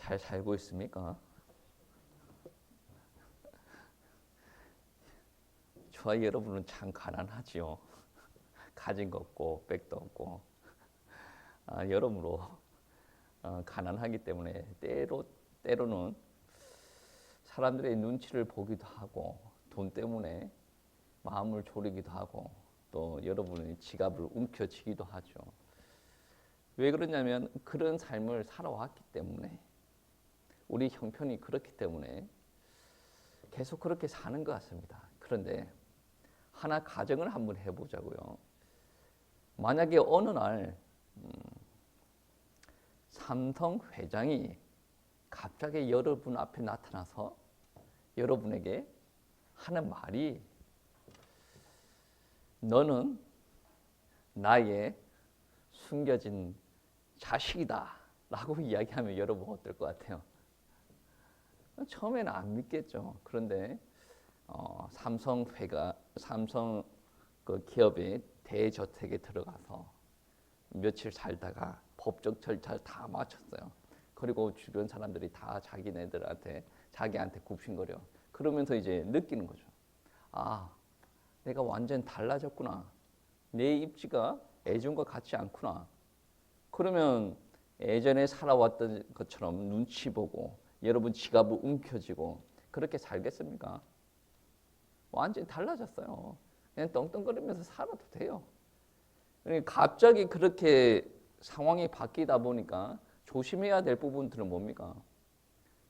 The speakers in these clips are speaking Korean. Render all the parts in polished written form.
잘 살고 있습니까? 저와 여러분은 참 가난하지요. 가진 거 없고 백도 없고 여러모로 가난하기 때문에 때로는 사람들의 눈치를 보기도 하고 돈 때문에 마음을 졸이기도 하고 또 여러분의 지갑을 움켜쥐기도 하죠. 왜 그러냐면 그런 삶을 살아왔기 때문에 우리 형편이 그렇기 때문에 계속 그렇게 사는 것 같습니다. 그런데 하나 가정을 한번 해보자고요. 만약에 어느 날 삼성 회장이 갑자기 여러분 앞에 나타나서 여러분에게 하는 말이 너는 나의 숨겨진 자식이다 라고 이야기하면 여러분 어떨 것 같아요? 처음에는 안 믿겠죠. 그런데 삼성 그 기업의 대저택에 들어가서 며칠 살다가 법적 절차를 다 마쳤어요. 그리고 주변 사람들이 다 자기한테 굽신거려. 그러면서 이제 느끼는 거죠. 아, 내가 완전 달라졌구나. 내 입지가 예전과 같지 않구나. 그러면 예전에 살아왔던 것처럼 눈치 보고 여러분 지갑을 움켜쥐고 그렇게 살겠습니까? 완전히 달라졌어요. 그냥 떵떵거리면서 살아도 돼요. 갑자기 그렇게 상황이 바뀌다 보니까 조심해야 될 부분들은 뭡니까?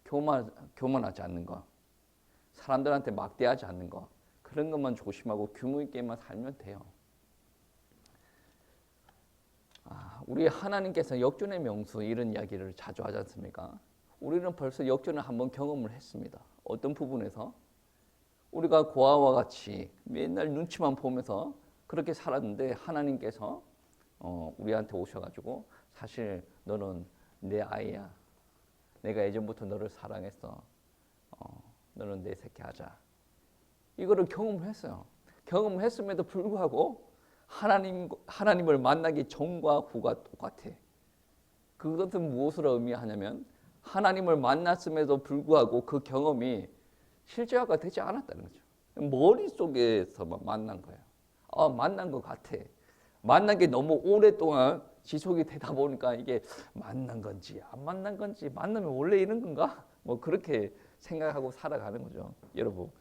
교만하지 않는 거, 사람들한테 막대하지 않는 거, 그런 것만 조심하고 규모 있게만 살면 돼요. 우리 하나님께서 역전의 명수 이런 이야기를 자주 하지 않습니까? 우리는 벌써 역전을 한번 경험을 했습니다. 어떤 부분에서? 우리가 고아와 같이 맨날 눈치만 보면서 그렇게 살았는데 하나님께서 우리한테 오셔가지고 사실 너는 내 아이야. 내가 예전부터 너를 사랑했어. 너는 내 새끼 하자. 이거를 경험했어요. 경험했음에도 불구하고 하나님을 만나기 전과 후가 똑같아. 그것은 무엇을 의미하냐면 하나님을 만났음에도 불구하고 그 경험이 실제화가 되지 않았다는 거죠. 머릿속에서만 만난 거예요. 만난 것 같아. 만난 게 너무 오랫동안 지속이 되다 보니까 이게 만난 건지 안 만난 건지 만나면 원래 이런 건가? 뭐 그렇게 생각하고 살아가는 거죠. 여러분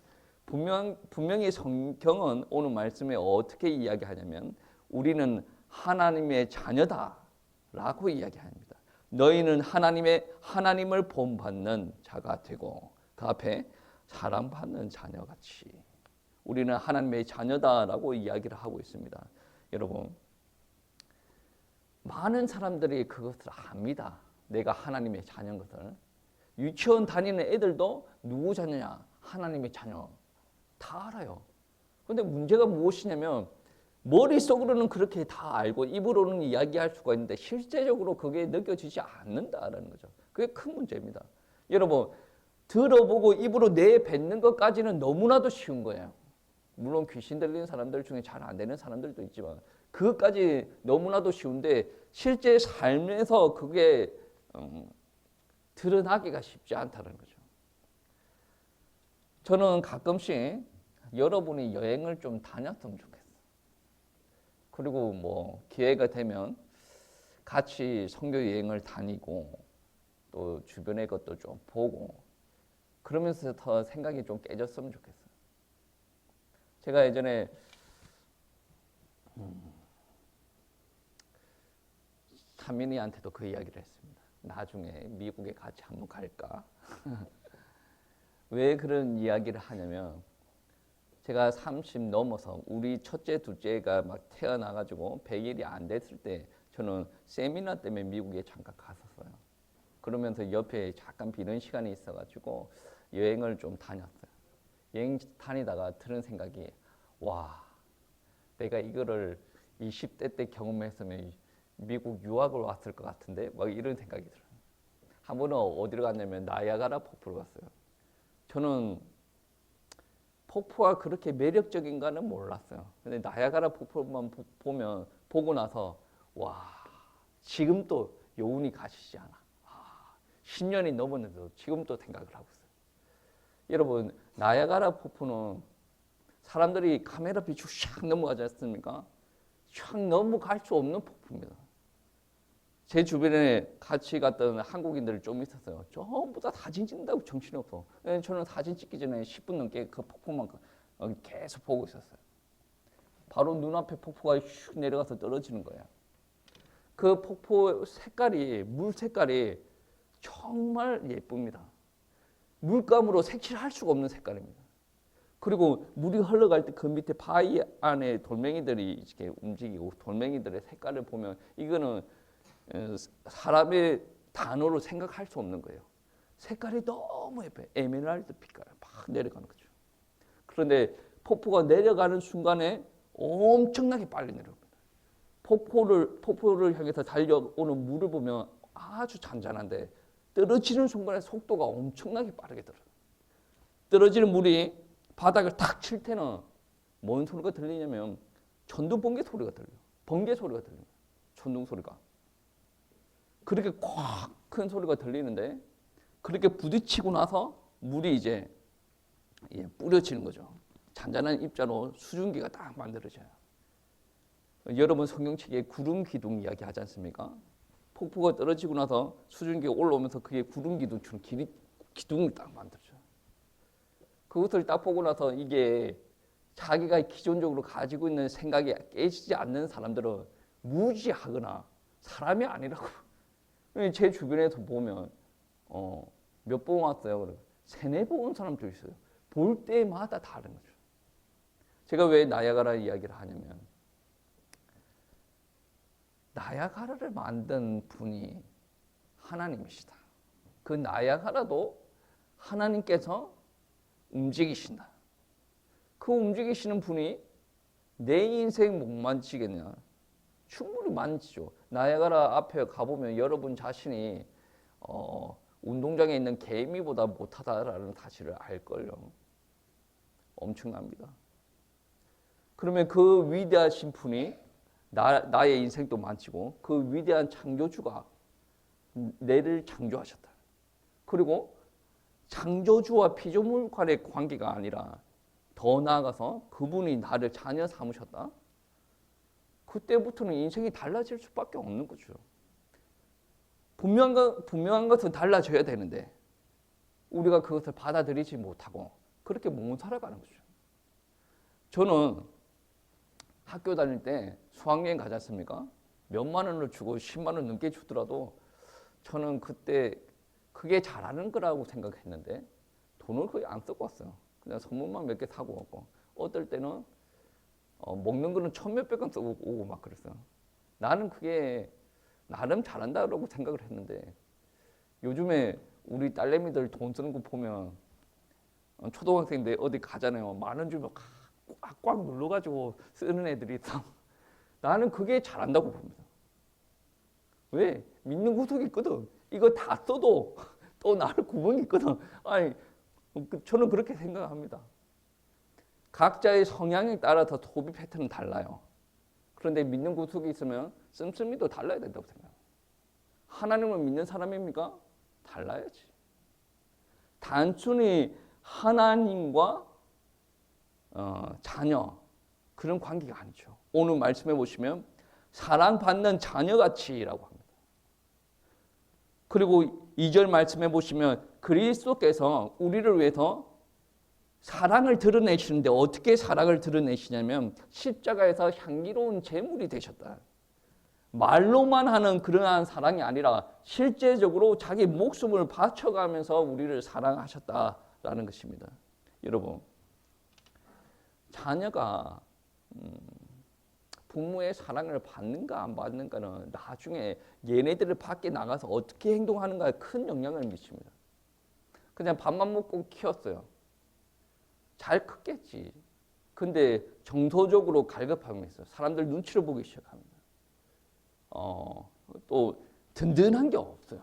분명히 성경은 오늘 말씀에 어떻게 이야기하냐면 우리는 하나님의 자녀다 라고 이야기합니다. 너희는 하나님을 본받는 자가 되고 그 앞에 사랑받는 자녀같이 우리는 하나님의 자녀다라고 이야기를 하고 있습니다. 여러분 많은 사람들이 그것을 압니다. 내가 하나님의 자녀인 것을. 유치원 다니는 애들도 누구 자녀냐? 하나님의 자녀. 다 알아요. 그런데 문제가 무엇이냐면 머릿속으로는 그렇게 다 알고 입으로는 이야기할 수가 있는데 실제적으로 그게 느껴지지 않는다라는 거죠. 그게 큰 문제입니다. 여러분 들어보고 입으로 내뱉는 것까지는 너무나도 쉬운 거예요. 물론 귀신 들리는 사람들 중에 잘 안 되는 사람들도 있지만 그것까지 너무나도 쉬운데 실제 삶에서 그게 드러나기가 쉽지 않다는 거죠. 저는 가끔씩 여러분이 여행을 좀 다녔으면 좋겠어요. 그리고 뭐 기회가 되면 같이 선교 여행을 다니고 또 주변의 것도 좀 보고 그러면서 더 생각이 좀 깨졌으면 좋겠어요. 제가 예전에 타민이한테도 그 이야기를 했습니다. 나중에 미국에 같이 한번 갈까? 왜 그런 이야기를 하냐면 제가 30 넘어서 우리 첫째, 둘째가 막 태어나가지고 100일이 안 됐을 때 저는 세미나 때문에 미국에 잠깐 갔었어요. 그러면서 옆에 잠깐 비는 시간이 있어가지고 여행을 좀 다녔어요. 여행 다니다가 들은 생각이 와, 내가 이거를 20대 때 경험했으면 미국 유학을 왔을 것 같은데 막 이런 생각이 들어요. 한 번은 어디로 갔냐면 나야가라 폭포를 갔어요. 저는 폭포가 그렇게 매력적인가는 몰랐어요. 근데 나야가라 폭포만 보고 나서 와, 지금 또 여운이 가시지 않아. 10년이 넘었는데도 지금도 생각을 하고 있어요. 여러분, 나야가라 폭포는 사람들이 카메라 비추고 샥 넘어가지 않습니까? 샥 넘어갈 수 없는 폭포입니다. 제 주변에 같이 갔던 한국인들 좀 있었어요. 전부 다 사진 찍는다고 정신이 없어. 저는 사진 찍기 전에 10분 넘게 그 폭포만 계속 보고 있었어요. 바로 눈앞에 폭포가 슉 내려가서 떨어지는 거예요. 그 폭포 색깔이, 물 색깔이 정말 예쁩니다. 물감으로 색칠할 수가 없는 색깔입니다. 그리고 물이 흘러갈 때 그 밑에 바위 안에 돌멩이들이 이렇게 움직이고 돌멩이들의 색깔을 보면 이거는 사람의 단어로 생각할 수 없는 거예요. 색깔이 너무 예뻐요. 에메랄드 빛깔 막 내려가는 거죠. 그런데 폭포가 내려가는 순간에 엄청나게 빨리 내려옵니다. 폭포를 향해서 달려오는 물을 보면 아주 잔잔한데 떨어지는 순간에 속도가 엄청나게 빠르게 들어요. 떨어지는 물이 바닥을 탁 칠 때는 뭔 소리가 들리냐면 전두 번개 소리가 들려요. 번개 소리가 들려요. 천둥 소리가. 그렇게 꽉 큰 소리가 들리는데 그렇게 부딪히고 나서 물이 이제 뿌려지는 거죠. 잔잔한 입자로 수증기가 딱 만들어져요. 여러분 성경책에 구름 기둥 이야기 하지 않습니까? 폭포가 떨어지고 나서 수증기가 올라오면서 그게 구름 기둥처럼 기둥을 딱 만들어져요. 그것을 딱 보고 나서 이게 자기가 기존적으로 가지고 있는 생각이 깨지지 않는 사람들은 무지하거나 사람이 아니라고. 제 주변에서 보면 몇 번 왔어요. 3-4번 온 사람도 있어요. 볼 때마다 다른 거죠. 제가 왜 나야가라 이야기를 하냐면 나야가라를 만든 분이 하나님이시다. 그 나야가라도 하나님께서 움직이신다. 그 움직이시는 분이 내 인생 못 만지겠냐? 충분히 만지죠. 나야가라 앞에 가보면 여러분 자신이 운동장에 있는 개미보다 못하다라는 사실을 알걸요. 엄청납니다. 그러면 그 위대하신 분이 나의 인생도 만지고 그 위대한 창조주가 내를 창조하셨다. 그리고 창조주와 피조물 간의 관계가 아니라 더 나아가서 그분이 나를 자녀 삼으셨다. 그때부터는 인생이 달라질 수밖에 없는 거죠. 분명한 것은 달라져야 되는데 우리가 그것을 받아들이지 못하고 그렇게 못 살아가는 거죠. 저는 학교 다닐 때 수학여행 가지 않습니까? 몇만 원을 주고 10만 원 넘게 주더라도 저는 그때 그게 잘하는 거라고 생각했는데 돈을 거의 안 쓰고 왔어요. 그냥 선물만 몇 개 사고 왔고 어떨 때는 먹는 거는 1,000몇백 원 쓰고 오고 막 그랬어요. 나는 그게 나름 잘한다고 생각을 했는데 요즘에 우리 딸내미들 돈 쓰는 거 보면 초등학생인데 어디 가잖아요. 10,000원 주면 꽉꽉 눌러가지고 쓰는 애들이 있어. 나는 그게 잘한다고 봅니다. 왜? 믿는 구석이 있거든. 이거 다 써도 또 나를 구멍이 있거든. 아니, 저는 그렇게 생각합니다. 각자의 성향에 따라서 소비 패턴은 달라요. 그런데 믿는 구석이 있으면 씀씀이도 달라야 된다고 생각해요. 하나님을 믿는 사람입니까? 달라야지. 단순히 하나님과 자녀 그런 관계가 아니죠. 오늘 말씀해 보시면 사랑받는 자녀같이라고 합니다. 그리고 2절 말씀해 보시면 그리스도께서 우리를 위해서 사랑을 드러내시는데 어떻게 사랑을 드러내시냐면 십자가에서 향기로운 제물이 되셨다. 말로만 하는 그러한 사랑이 아니라 실제적으로 자기 목숨을 바쳐가면서 우리를 사랑하셨다라는 것입니다. 여러분, 자녀가 부모의 사랑을 받는가 안 받는가는 나중에 얘네들을 밖에 나가서 어떻게 행동하는가에 큰 영향을 미칩니다. 그냥 밥만 먹고 키웠어요. 잘 컸겠지. 근데 정서적으로 갈급함이 있어요. 사람들 눈치를 보기 시작합니다. 또 든든한 게 없어요.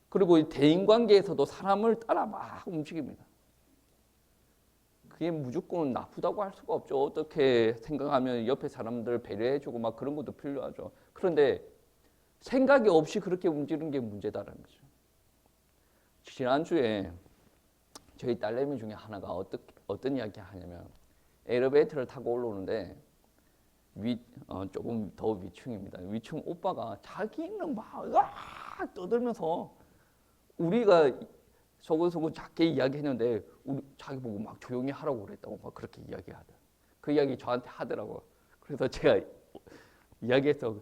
그리고 대인관계에서도 사람을 따라 막 움직입니다. 그게 무조건 나쁘다고 할 수가 없죠. 어떻게 생각하면 옆에 사람들 배려해주고 막 그런 것도 필요하죠. 그런데 생각이 없이 그렇게 움직이는 게 문제다라는 거죠. 지난주에 저희 딸내미 중에 하나가 어떤 이야기 하냐면 엘리베이터를 타고 올라오는데 조금 더 위층입니다. 위층 오빠가 자기는 막 떠들면서 우리가 소곤소곤 작게 이야기했는데 자기 보고 막 조용히 하라고 그랬다고 막 그렇게 이야기하더라고요. 그 이야기 저한테 하더라고요. 그래서 제가 이야기해서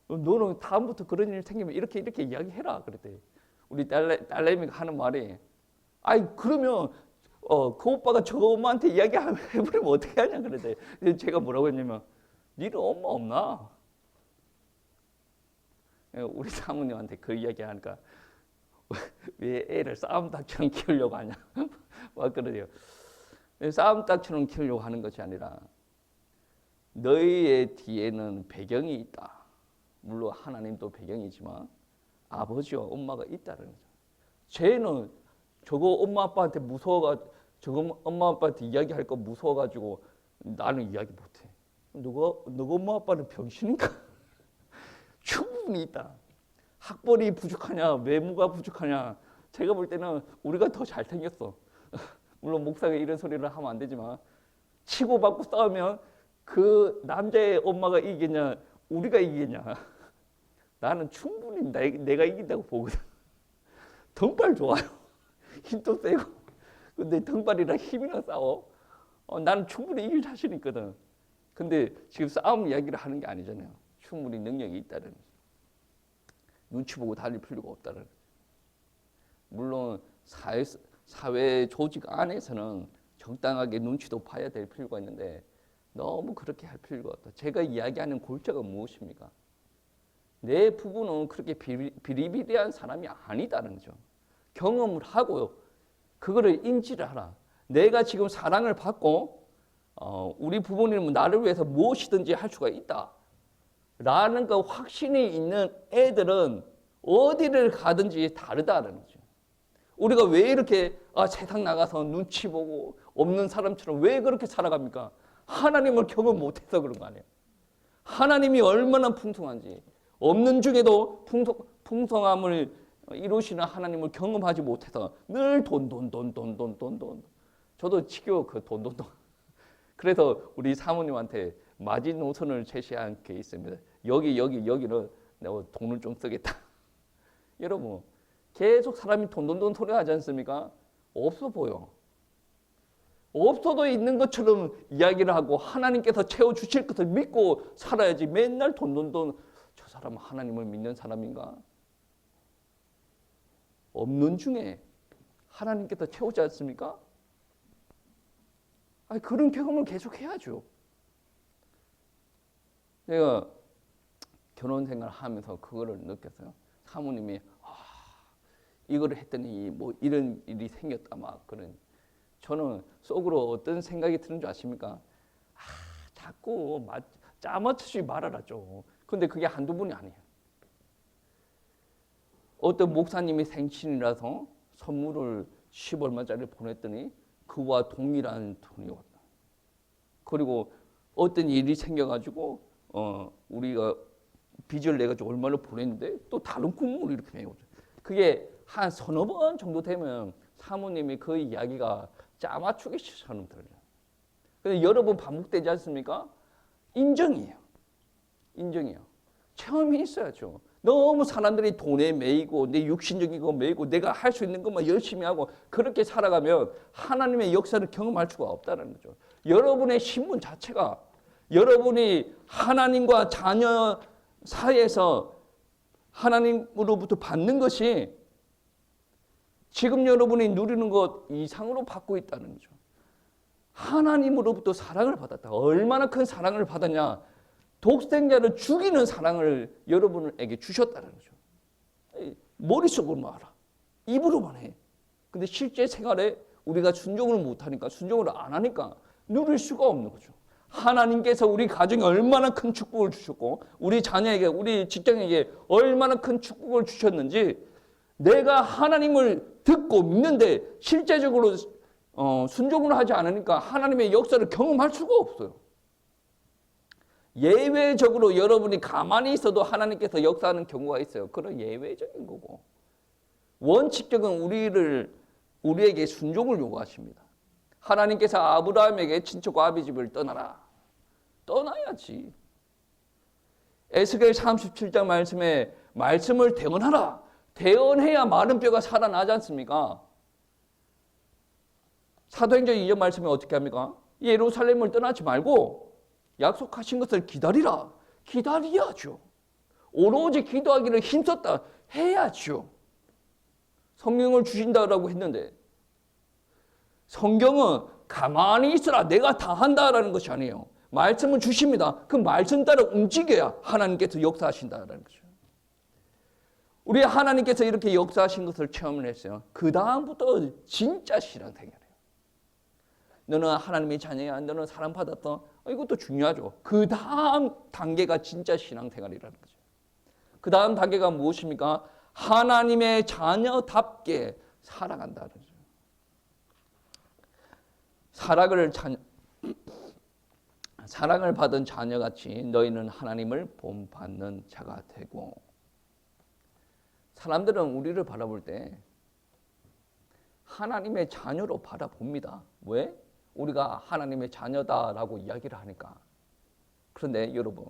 너는 다음부터 그런 일 생기면 이렇게 이야기해라 그랬더니 우리 딸내미가 하는 말이 아이 그러면 그 오빠가 저 엄마한테 이야기해버리면 어떻게 하냐 그랬더니 제가 뭐라고 했냐면 니는 엄마 없나? 우리 사모님한테 그 이야기 하니까 왜 애를 싸움닭처럼 키우려고 하냐 막 그러대요. 싸움닭처럼 키우려고 하는 것이 아니라 너희의 뒤에는 배경이 있다. 물론 하나님도 배경이지만 아버지와 엄마가 있다는 거죠. 쟤는 저거 엄마 아빠한테 저거 엄마 아빠한테 이야기할 거 무서워가지고 나는 이야기 못해. 너가 엄마 아빠는 병신인가? 충분히 있다. 학벌이 부족하냐, 외모가 부족하냐. 제가 볼 때는 우리가 더 잘생겼어. 물론 목사가 이런 소리를 하면 안 되지만 치고받고 싸우면 그 남자의 엄마가 이기겠냐, 우리가 이기겠냐. 나는 충분히 내가 이긴다고 보거든. 덩발 좋아요. 힘도 세고. 근데 덩발이랑 힘이랑 싸워. 나는 충분히 이길 자신 있거든. 근데 지금 싸움 이야기를 하는 게 아니잖아요. 충분히 능력이 있다는 거죠. 눈치 보고 달릴 필요가 없다는 거죠. 물론 사회 조직 안에서는 정당하게 눈치도 봐야 될 필요가 있는데 너무 그렇게 할 필요가 없다. 제가 이야기하는 골자가 무엇입니까? 내 부부는 그렇게 비리비리한 사람이 아니다는 거죠. 경험을 하고 그거를 인지를 하라. 내가 지금 사랑을 받고 우리 부모님은 나를 위해서 무엇이든지 할 수가 있다. 라는 그 확신이 있는 애들은 어디를 가든지 다르다는 거죠. 우리가 왜 이렇게 세상 나가서 눈치 보고 없는 사람처럼 왜 그렇게 살아갑니까? 하나님을 경험 못해서 그런 거 아니에요. 하나님이 얼마나 풍성한지 없는 중에도 풍성함을 이루시는 하나님을 경험하지 못해서 늘 돈. 저도 지겨워 그 돈. 그래서 우리 사모님한테 마지노선을 제시한 게 있습니다. 여기는 내가 돈을 좀 쓰겠다. 여러분 계속 사람이 돈 소리 하지 않습니까? 없어 보여. 없어도 있는 것처럼 이야기를 하고 하나님께서 채워주실 것을 믿고 살아야지 맨날 돈. 저 사람은 하나님을 믿는 사람인가? 없는 중에 하나님께서 채우지 않습니까? 그런 경험을 계속 해야죠. 제가 결혼 생활을 하면서 그거를 느꼈어요. 사모님이 이거를 했더니 뭐 이런 일이 생겼다 막 그런. 저는 속으로 어떤 생각이 드는 줄 아십니까? 자꾸 짜맞추지 말아라 좀. 근데 그게 한두 분이 아니에요. 어떤 목사님이 생신이라서 선물을 10얼마짜리 보냈더니 그와 동일한 돈이 왔다. 그리고 어떤 일이 생겨가지고 우리가 빚을 내가지고 얼마를 보냈는데 또 다른 국물을 이렇게 내거든. 그게 한 서너 번 정도 되면 사모님이 그 이야기가 짜맞추기처럼 들려요. 근데 여러 번 반복되지 않습니까? 인정이에요. 체험이 있어야죠. 너무 사람들이 돈에 매이고 내 육신적인 거 매이고 내가 할 수 있는 것만 열심히 하고 그렇게 살아가면 하나님의 역사를 경험할 수가 없다는 거죠. 여러분의 신분 자체가 여러분이 하나님과 자녀 사이에서 하나님으로부터 받는 것이 지금 여러분이 누리는 것 이상으로 받고 있다는 거죠. 하나님으로부터 사랑을 받았다. 얼마나 큰 사랑을 받았냐. 독생자를 죽이는 사랑을 여러분에게 주셨다는 거죠. 머릿속으로만 알아. 입으로만 해. 근데 실제 생활에 우리가 순종을 못하니까 순종을 안 하니까 누릴 수가 없는 거죠. 하나님께서 우리 가정에 얼마나 큰 축복을 주셨고 우리 자녀에게 우리 직장에게 얼마나 큰 축복을 주셨는지 내가 하나님을 듣고 믿는데 실제적으로 순종을 하지 않으니까 하나님의 역사를 경험할 수가 없어요. 예외적으로 여러분이 가만히 있어도 하나님께서 역사하는 경우가 있어요. 그런 예외적인 거고 원칙적인 우리에게 순종을 요구하십니다. 하나님께서 아브라함에게 친척과 아비 집을 떠나라. 떠나야지. 에스겔 37장 말씀에 말씀을 대언하라. 대언해야 마른 뼈가 살아나지 않습니까? 사도행전 2장 말씀에 어떻게 합니까? 예루살렘을 떠나지 말고 약속하신 것을 기다리라. 기다려야죠. 오로지 기도하기를 힘썼다 해야죠. 성경을 주신다라고 했는데 성경은 가만히 있으라 내가 다 한다라는 것이 아니에요. 말씀을 주십니다. 그 말씀 따라 움직여야 하나님께서 역사하신다라는 거죠. 우리 하나님께서 이렇게 역사하신 것을 체험을 했어요. 그 다음부터 진짜 신앙생활이에요. 너는 하나님의 자녀야. 너는 사랑받았어. 이것도 중요하죠. 그 다음 단계가 진짜 신앙생활이라는 거죠. 그 다음 단계가 무엇입니까? 하나님의 자녀답게 살아간다는 거죠. 사랑을 받은 자녀같이 너희는 하나님을 본받는 자가 되고. 사람들은 우리를 바라볼 때 하나님의 자녀로 바라봅니다. 왜? 우리가 하나님의 자녀다라고 이야기를 하니까. 그런데 여러분,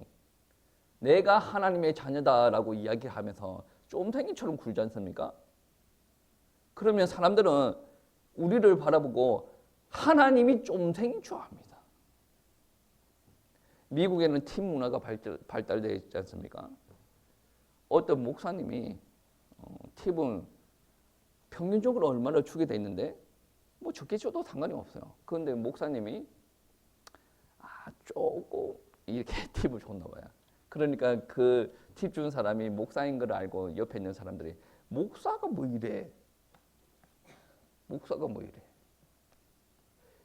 내가 하나님의 자녀다라고 이야기를 하면서 쫌생이처럼 굴지 않습니까? 그러면 사람들은 우리를 바라보고 하나님이 쫌생인 줄 압니다. 미국에는 팀 문화가 발달되어 있지 않습니까? 어떤 목사님이 팁은 평균적으로 얼마나 주게 돼 있는데 뭐 적게 줘도 상관이 없어요. 그런데 목사님이 조금 이렇게 팁을 줬나 봐요. 그러니까 그 팁 준 사람이 목사인 걸 알고 옆에 있는 사람들이 목사가 뭐 이래? 목사가 뭐 이래?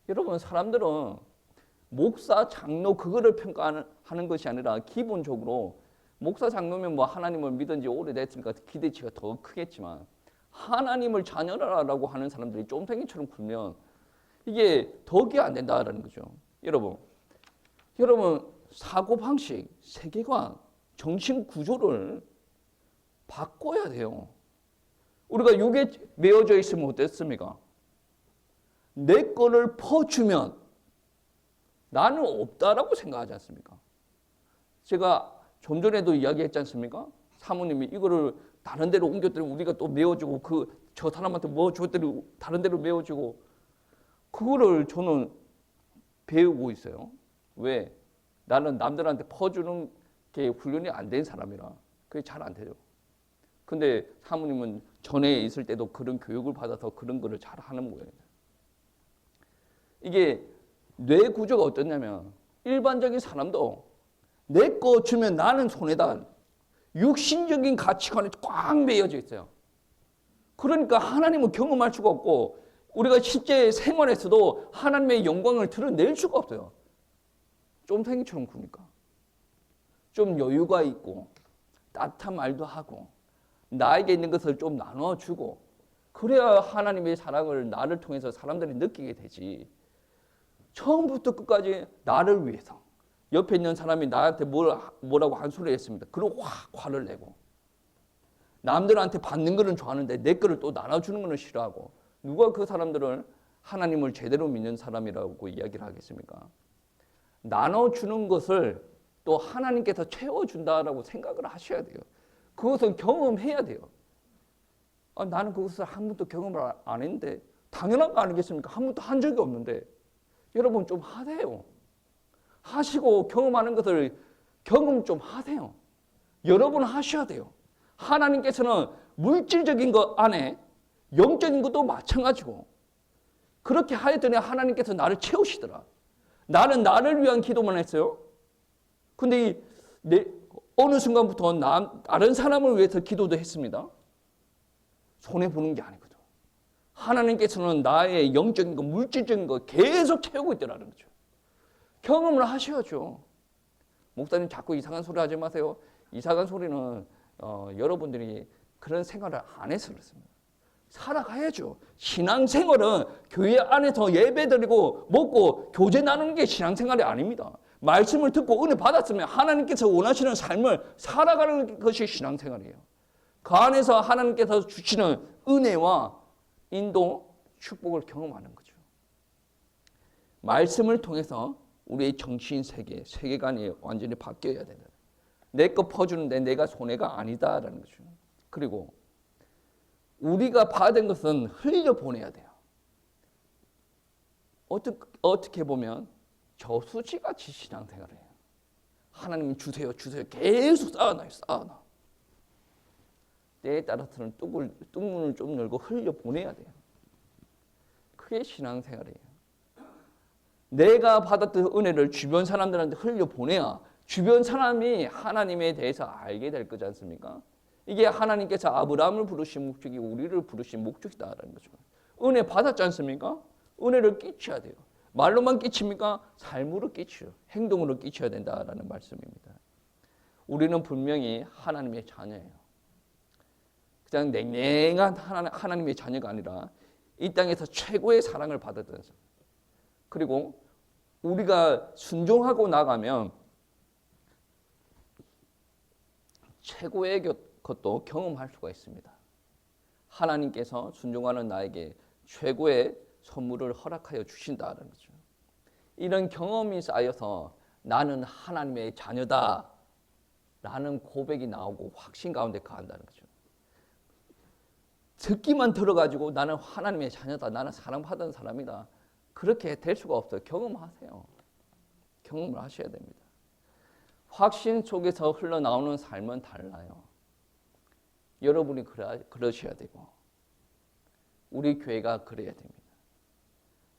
여러분, 사람들은 목사, 장로 그거를 평가하는 것이 아니라 기본적으로 목사, 장로면 뭐 하나님을 믿은 지 오래됐으니까 기대치가 더 크겠지만 하나님을 자녀라고 하는 사람들이 쫌생이처럼 굴면 이게 덕이 안 된다라는 거죠. 여러분 사고방식, 세계관, 정신 구조를 바꿔야 돼요. 우리가 육에 매어져 있으면 어땠습니까? 내 거를 퍼주면 나는 없다라고 생각하지 않습니까? 제가 좀 전에도 이야기했지 않습니까? 사모님이 이거를 다른 데로 옮겼더니 우리가 또 메워주고 저 사람한테 뭐 줬더니 다른 데로 메워주고 그거를 저는 배우고 있어요. 왜? 나는 남들한테 퍼주는 게 훈련이 안 된 사람이라 그게 잘 안 돼요. 근데 사모님은 전에 있을 때도 그런 교육을 받아서 그런 거를 잘 하는 거예요. 이게 뇌 구조가 어떻냐면 일반적인 사람도 내 거 주면 나는 손해다. 육신적인 가치관에 꽉 매여져 있어요. 그러니까 하나님을 경험할 수가 없고 우리가 실제 생활에서도 하나님의 영광을 드러낼 수가 없어요. 쫌생이처럼 구니까. 좀 여유가 있고 따뜻한 말도 하고 나에게 있는 것을 좀 나눠주고 그래야 하나님의 사랑을 나를 통해서 사람들이 느끼게 되지. 처음부터 끝까지 나를 위해서 옆에 있는 사람이 나한테 뭐라고 한 소리 했습니다. 그리고 확 화를 내고 남들한테 받는 거는 좋아하는데 내 거를 또 나눠주는 거는 싫어하고 누가 그 사람들을 하나님을 제대로 믿는 사람이라고 이야기를 하겠습니까? 나눠주는 것을 또 하나님께서 채워준다라고 생각을 하셔야 돼요. 그것은 경험해야 돼요. 나는 그것을 한 번도 경험을 안 했는데 당연한 거 아니겠습니까? 한 번도 한 적이 없는데 여러분 좀 하세요. 하시고 경험하는 것을 경험 좀 하세요. 여러분 하셔야 돼요. 하나님께서는 물질적인 것 안에 영적인 것도 마찬가지고 그렇게 하였더니 하나님께서 나를 채우시더라. 나는 나를 위한 기도만 했어요. 근데 어느 순간부터 다른 사람을 위해서 기도도 했습니다. 손해보는 게 아니거든. 하나님께서는 나의 영적인 것, 물질적인 것 계속 채우고 있더라는 거죠. 경험을 하셔야죠. 목사님 자꾸 이상한 소리 하지 마세요. 이상한 소리는 여러분들이 그런 생활을 안 해서 그렇습니다. 살아가야죠. 신앙생활은 교회 안에서 예배드리고 먹고 교제 나누는 게 신앙생활이 아닙니다. 말씀을 듣고 은혜 받았으면 하나님께서 원하시는 삶을 살아가는 것이 신앙생활이에요. 그 안에서 하나님께서 주시는 은혜와 인도, 축복을 경험하는 거죠. 말씀을 통해서 우리의 정신 세계, 세계관이 완전히 바뀌어야 된다. 내 거 퍼주는데 내가 손해가 아니다라는 거죠. 그리고 우리가 받은 것은 흘려보내야 돼요. 어떻게 보면 저수지같이 신앙생활을 해요. 하나님 주세요, 주세요. 계속 쌓아놔요. 때에 따라서는 뚝문을 좀 열고 흘려보내야 돼요. 그게 신앙생활이에요. 내가 받았던 은혜를 주변 사람들한테 흘려보내야 주변 사람이 하나님에 대해서 알게 될 거지 않습니까? 이게 하나님께서 아브라함을 부르신 목적이고 우리를 부르신 목적이다라는 거죠. 은혜 받았지 않습니까? 은혜를 끼쳐야 돼요. 말로만 끼칩니까? 삶으로 끼치요. 행동으로 끼쳐야 된다라는 말씀입니다. 우리는 분명히 하나님의 자녀예요. 그냥 냉랭한 하나님의 자녀가 아니라 이 땅에서 최고의 사랑을 받았던 사람. 그리고 우리가 순종하고 나가면 최고의 것도 경험할 수가 있습니다. 하나님께서 순종하는 나에게 최고의 선물을 허락하여 주신다는 거죠. 이런 경험이 쌓여서 나는 하나님의 자녀다 라는 고백이 나오고 확신 가운데 가한다는 거죠. 듣기만 들어가지고 나는 하나님의 자녀다, 나는 사랑받은 사람이다, 그렇게 될 수가 없어요. 경험하세요. 경험을 하셔야 됩니다. 확신 속에서 흘러나오는 삶은 달라요. 여러분이 그러셔야 되고 우리 교회가 그래야 됩니다.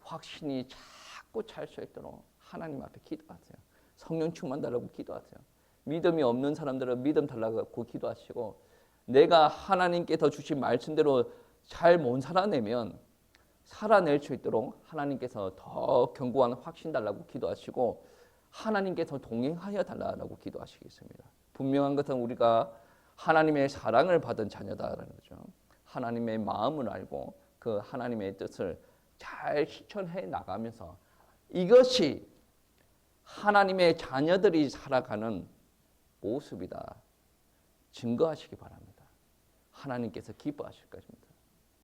확신이 자꾸 찰 수 있도록 하나님 앞에 기도하세요. 성령 충만 달라고 기도하세요. 믿음이 없는 사람들은 믿음 달라고 기도하시고, 내가 하나님께서 주신 말씀대로 잘 못 살아내면 살아낼 수 있도록 하나님께서 더 견고한 확신 달라고 기도하시고, 하나님께서 동행하여 달라고 기도하시겠습니다. 분명한 것은 우리가 하나님의 사랑을 받은 자녀다라는 거죠. 하나님의 마음을 알고 그 하나님의 뜻을 잘 실천해 나가면서 이것이 하나님의 자녀들이 살아가는 모습이다 증거하시기 바랍니다. 하나님께서 기뻐하실 것입니다.